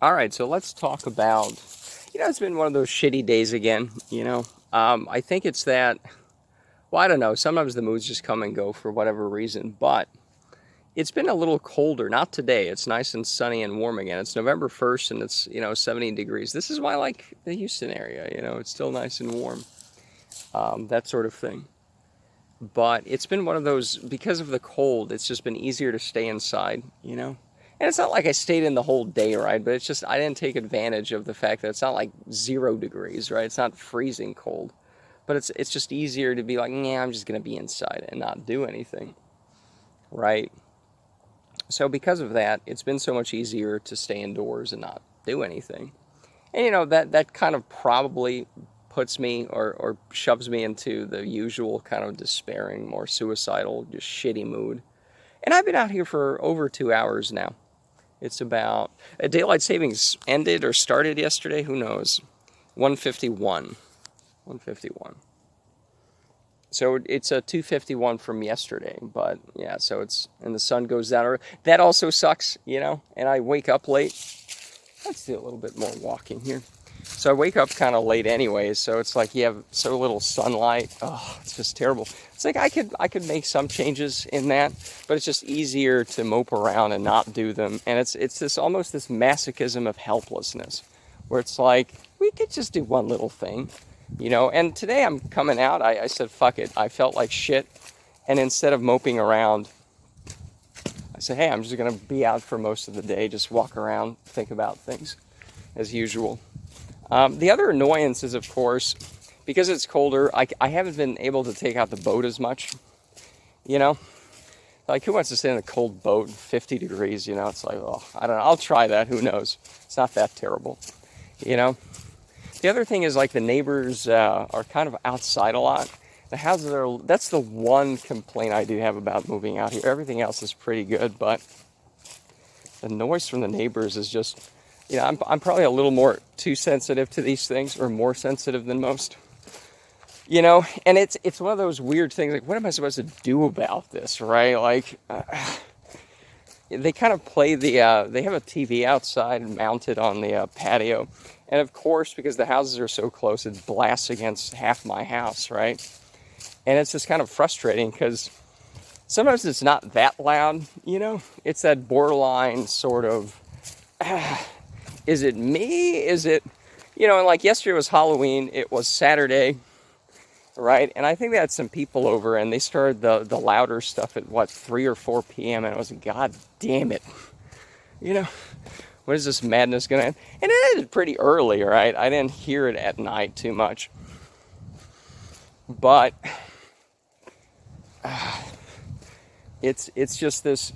All right, so let's talk about, it's been one of those shitty days again. I think it's that, well, I don't know, sometimes the moods just come and go for whatever reason, but it's been a little colder, not today. It's nice and sunny and warm again. It's November 1st and it's, 17 degrees. This is why I like the Houston area, it's still nice and warm, that sort of thing. But it's been one of those, because of the cold, it's just been easier to stay inside. And it's not like I stayed in the whole day, right? But it's just, I didn't take advantage of the fact that it's not like 0 degrees, right? It's not freezing cold. But it's just easier to be like, yeah, I'm just going to be inside and not do anything, right? So because of that, it's been so much easier to stay indoors and not do anything. And, that kind of probably puts me or shoves me into the usual kind of despairing, more suicidal, just shitty mood. And I've been out here for over 2 hours now. It's about, daylight savings ended or started yesterday, who knows? 151. 151. So it's a 251 from yesterday, but yeah, and the sun goes down. That also sucks, and I wake up late. Let's do a little bit more walking here. So I wake up kind of late anyways, so it's like you have so little sunlight. Oh, it's just terrible. It's like I could make some changes in that, but it's just easier to mope around and not do them. And it's this almost this masochism of helplessness, where it's like we could just do one little thing. And today I'm coming out, I said, fuck it. I felt like shit. And instead of moping around, I said, hey, I'm just going to be out for most of the day, just walk around, think about things as usual. The other annoyance is, of course, because it's colder, I haven't been able to take out the boat as much. Like, who wants to sit in a cold boat, 50 degrees, It's like, oh, I don't know. I'll try that. Who knows? It's not that terrible. The other thing is, like, the neighbors are kind of outside a lot. The houses that's the one complaint I do have about moving out here. Everything else is pretty good, but the noise from the neighbors is just, I'm probably a little more too sensitive to these things, or more sensitive than most. And it's one of those weird things, like, what am I supposed to do about this, right? Like, they kind of play they have a TV outside mounted on the patio. And of course, because the houses are so close, it blasts against half my house, right? And it's just kind of frustrating because sometimes it's not that loud, It's that borderline sort of, is it me? Is it, and like yesterday was Halloween, it was Saturday, right? And I think they had some people over and they started the louder stuff at 3 or 4 p.m. And I was like, God damn it. What is this madness going to end? And it ended pretty early, right? I didn't hear it at night too much. But it's just this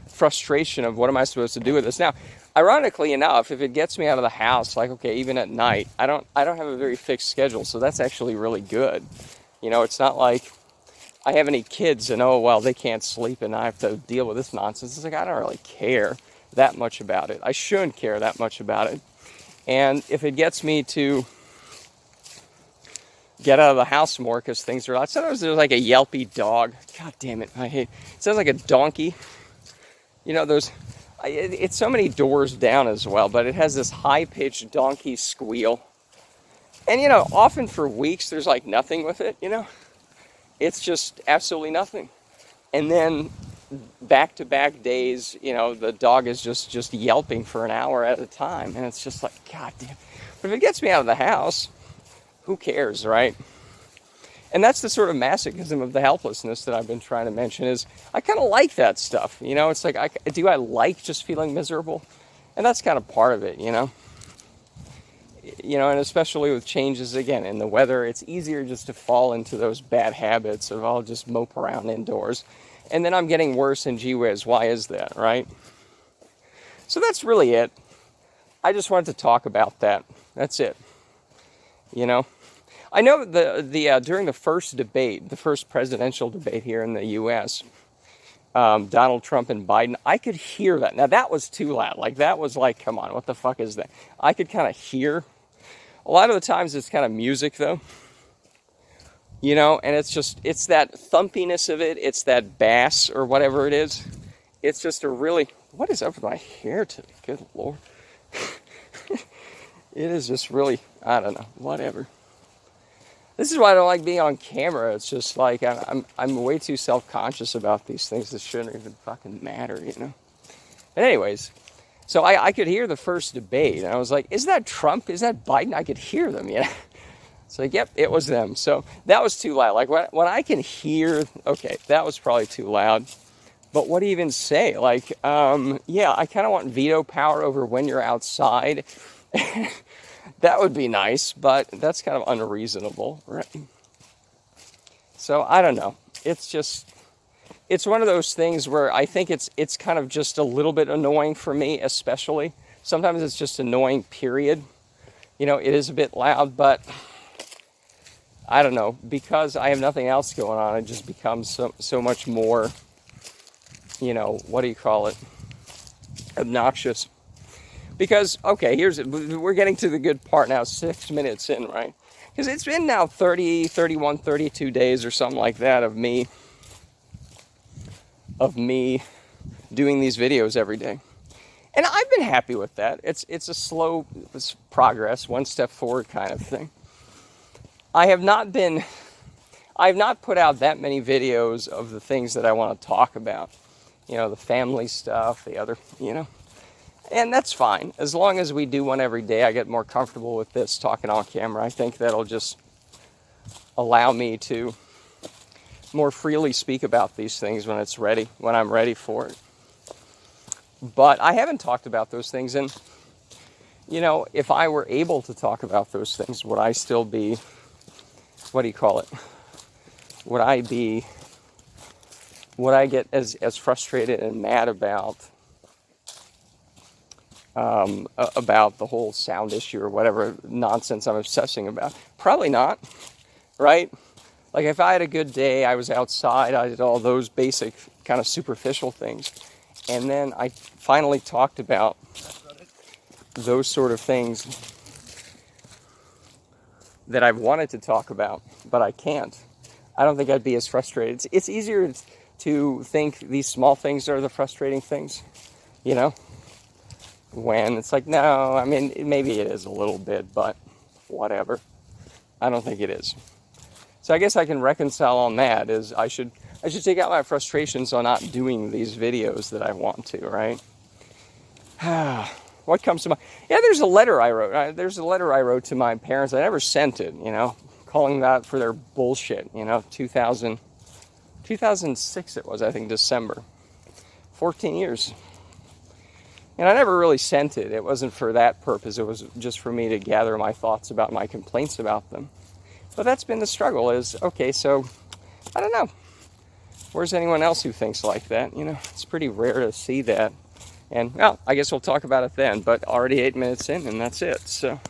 frustration of what am I supposed to do with this? Now, ironically enough, if it gets me out of the house, like, okay, even at night, I don't have a very fixed schedule, so that's actually really good. It's not like I have any kids and, oh, well, they can't sleep and I have to deal with this nonsense. It's like, I don't really care that much about it. I shouldn't care that much about it. And if it gets me to get out of the house more because things are loud. Sometimes there's like a yelpy dog. God damn it, it sounds like a donkey. It's so many doors down as well, but it has this high-pitched donkey squeal. And, often for weeks there's like nothing with it, It's just absolutely nothing. And then back-to-back days, the dog is just yelping for an hour at a time. And it's just like, God damn. But if it gets me out of the house, who cares, right? And that's the sort of masochism of the helplessness that I've been trying to mention is I kind of like that stuff. It's like, do I like just feeling miserable? And that's kind of part of it, and especially with changes, again, in the weather, it's easier just to fall into those bad habits of I'll just mope around indoors. And then I'm getting worse, and gee whiz, why is that, right? So that's really it. I just wanted to talk about that. That's it. I know the during the first debate, the first presidential debate here in the U.S., Donald Trump and Biden, I could hear that. Now, that was too loud. Like, that was like, come on, what the fuck is that? I could kind of hear. A lot of the times it's kind of music, though. And it's that thumpiness of it. It's that bass or whatever it is. It's just a really, what is up with my hair today? Good Lord. It is just really, I don't know, whatever. This is why I don't like being on camera. It's just like I'm way too self-conscious about these things that shouldn't even fucking matter, you know? But anyways, so I could hear the first debate, and I was like, is that Trump? Is that Biden? I could hear them, you know? It's like, yep, it was them. So that was too loud. Like when I can hear, okay, that was probably too loud. But what do you even say? Like, yeah, I kind of want veto power over when you're outside. That would be nice, but that's kind of unreasonable, right? So I don't know. It's just, it's one of those things where I think it's kind of just a little bit annoying for me, especially. Sometimes it's just annoying, period. You know, it is a bit loud, but I don't know. Because I have nothing else going on, it just becomes so much more, you know, what do you call it? Obnoxious. Because, okay, we're getting to the good part now, 6 minutes in, right? Because it's been now 30, 31, 32 days or something like that of me doing these videos every day. And I've been happy with that. It's a slow progress, one step forward kind of thing. I have not put out that many videos of the things that I want to talk about. You know, the family stuff, the other, you know. And that's fine. As long as we do one every day, I get more comfortable with this, talking on camera. I think that'll just allow me to more freely speak about these things when it's ready, when I'm ready for it. But I haven't talked about those things. And, you know, if I were able to talk about those things, would I still be, what do you call it? Would I get as frustrated and mad about the whole sound issue or whatever nonsense I'm obsessing about? Probably not, right? Like if I had a good day, I was outside, I did all those basic kind of superficial things, and then I finally talked about those sort of things that I've wanted to talk about, but I can't. I don't think I'd be as frustrated. It's easier to think these small things are the frustrating things, you know? When it's like, no, I mean, maybe it is a little bit, but whatever. I don't think it is. So I guess I can reconcile on that is I should take out my frustrations on not doing these videos that I want to, right? What comes to mind? Yeah, there's a letter I wrote. There's a letter I wrote to my parents. I never sent it, you know, calling that for their bullshit, you know, 2006 it was, I think, December. 14 years. And I never really sent it. It wasn't for that purpose. It was just for me to gather my thoughts about my complaints about them. But that's been the struggle is, okay, so, I don't know. Where's anyone else who thinks like that? You know, it's pretty rare to see that. And, well, I guess we'll talk about it then. But already 8 minutes in, and that's it. So.